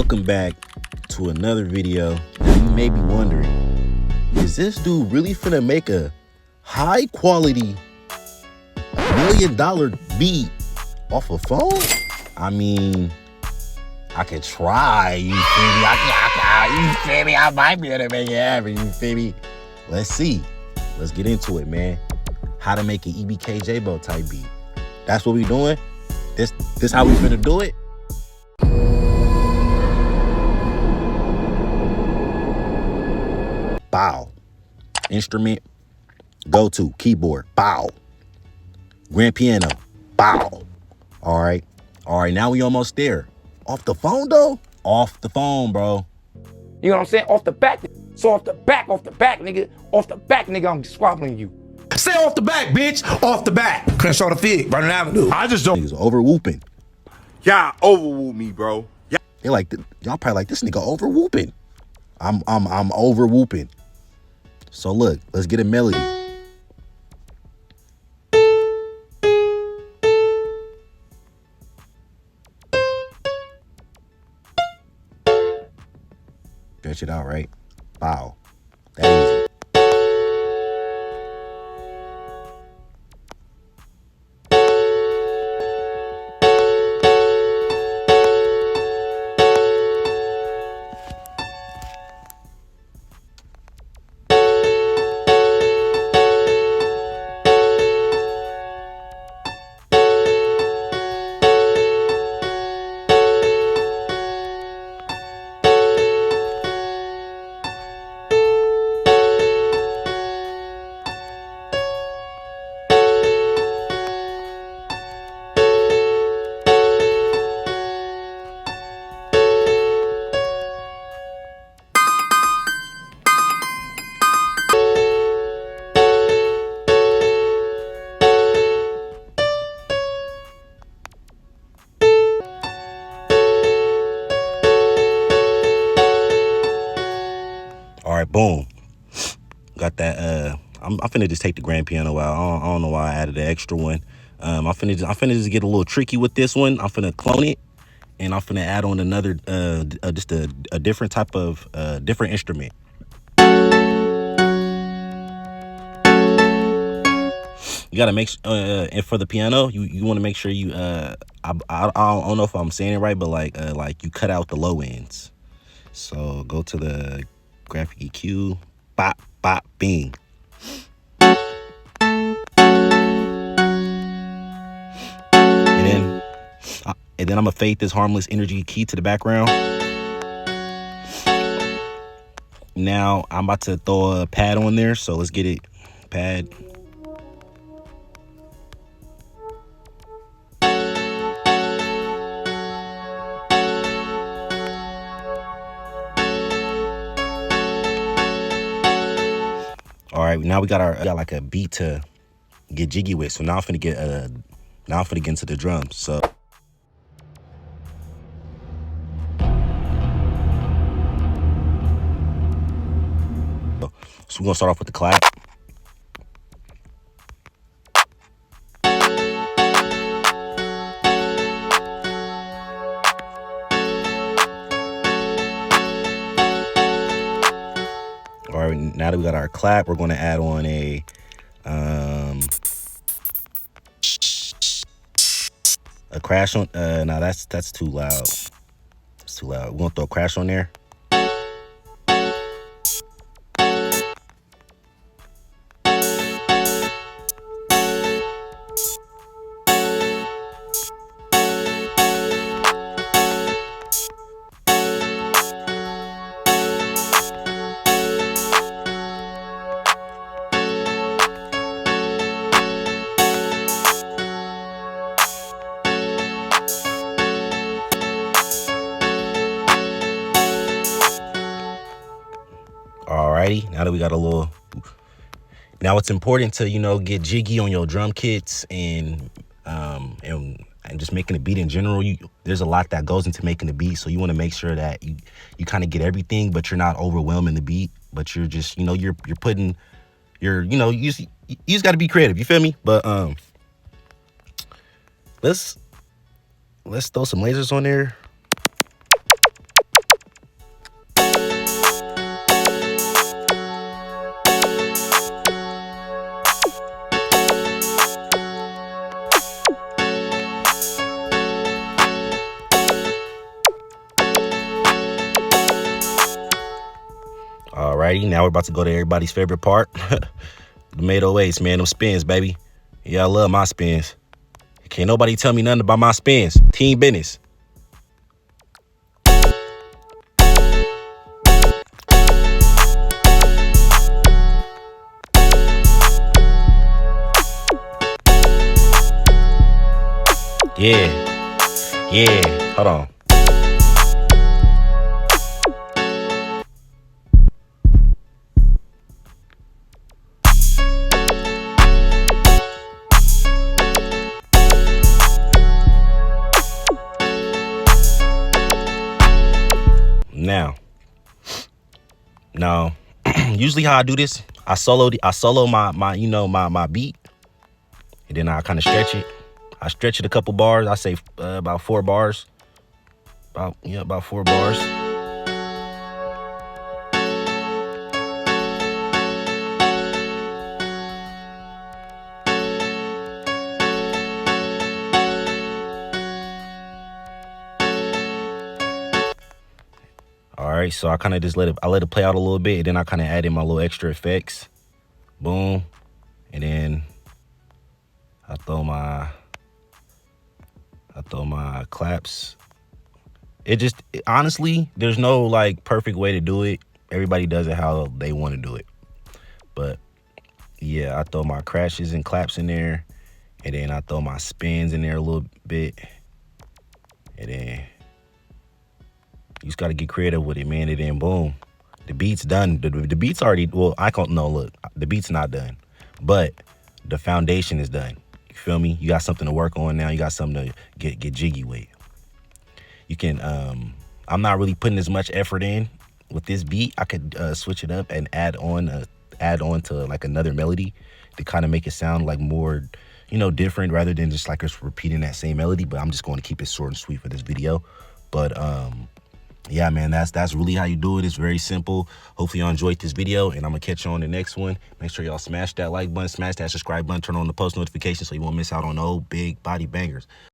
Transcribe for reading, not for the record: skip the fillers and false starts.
Welcome back to another video. Now you may be wondering, is this dude really finna make a high quality $1 million beat off a phone? I mean, I could try, you feel me? You feel me? I might be able to make it happen, you feel me? Let's see. Let's get into it, man. How to make an Ebk Jaaybo type beat. That's what we doing? This how we finna do it? Bow. Instrument, go to. Keyboard, bow. Grand piano, bow. All right, now we almost there. Off the phone, though? Off the phone, bro. You know what I'm saying? Off the back. So off the back, nigga. Off the back, nigga, I'm squabbling you. Say off the back, bitch. Off the back. Crenshaw the Fig, Vernon Avenue. I just don't. Niggas over whooping. Y'all over whoop me, bro. They like, y'all probably like, this nigga over whooping. I'm over whooping. So look, let's get a melody. Stretch it out, right? Bow. That easy. All right, boom. Got that. I'm finna just take the grand piano out. I don't know why I added the extra one. I'm finna just get a little tricky with this one. I'm finna clone it, and I'm finna add on another, just a different type of, different instrument. You gotta make, and for the piano, you want to make sure you, I don't know if I'm saying it right, but like you cut out the low ends. So go to the graphic EQ, bop, bop, bing. And then I'm gonna fade this harmless energy key to the background. Now I'm about to throw a pad on there, so let's get it. Pad. All right, now we got like a beat to get jiggy with. So now I'm finna get into the drums. So we're gonna start off with the clap. All right, now that we got our clap, we're gonna add on a crash on. No, that's too loud. It's too loud. We're gonna throw a crash on there. Alrighty, now that we got a little, now it's important to, you know, get jiggy on your drum kits and just making a beat in general. There's a lot that goes into making a beat, so you want to make sure that you kind of get everything, but you're not overwhelming the beat, but you're just, you know, you're putting you just got to be creative, you feel me? But let's throw some lasers on there. Alrighty, now we're about to go to everybody's favorite part. The 808s, man, them spins, baby. Yeah, I love my spins. Can't nobody tell me nothing about my spins. Team business. Yeah, hold on. Now, usually how I do this, I solo my beat, and then I kind of stretch it. I stretch it a couple bars. I say about 4 bars. About 4 bars. All right, so I kind of just let it play out a little bit, and then I kind of add in my little extra effects. Boom, and then I throw my claps. Honestly, there's no like perfect way to do it. Everybody does it how they want to do it. But yeah, I throw my crashes and claps in there, and then I throw my spins in there a little bit, and then you just got to get creative with it, man. And then boom, the beat's done. The beat's already, well, I can't, no, look, the beat's not done, but the foundation is done. You feel me? You got something to work on now. You got something to get jiggy with. You can, I'm not really putting as much effort in with this beat. I could switch it up and add on to like another melody to kind of make it sound like more, different rather than just like us repeating that same melody. But I'm just going to keep it short and sweet for this video. But yeah, man, that's really how you do it. It's very simple. Hopefully y'all enjoyed this video, and I'm gonna catch you on the next one. Make sure y'all smash that like button, smash that subscribe button, turn on the post notifications so you won't miss out on old big body bangers.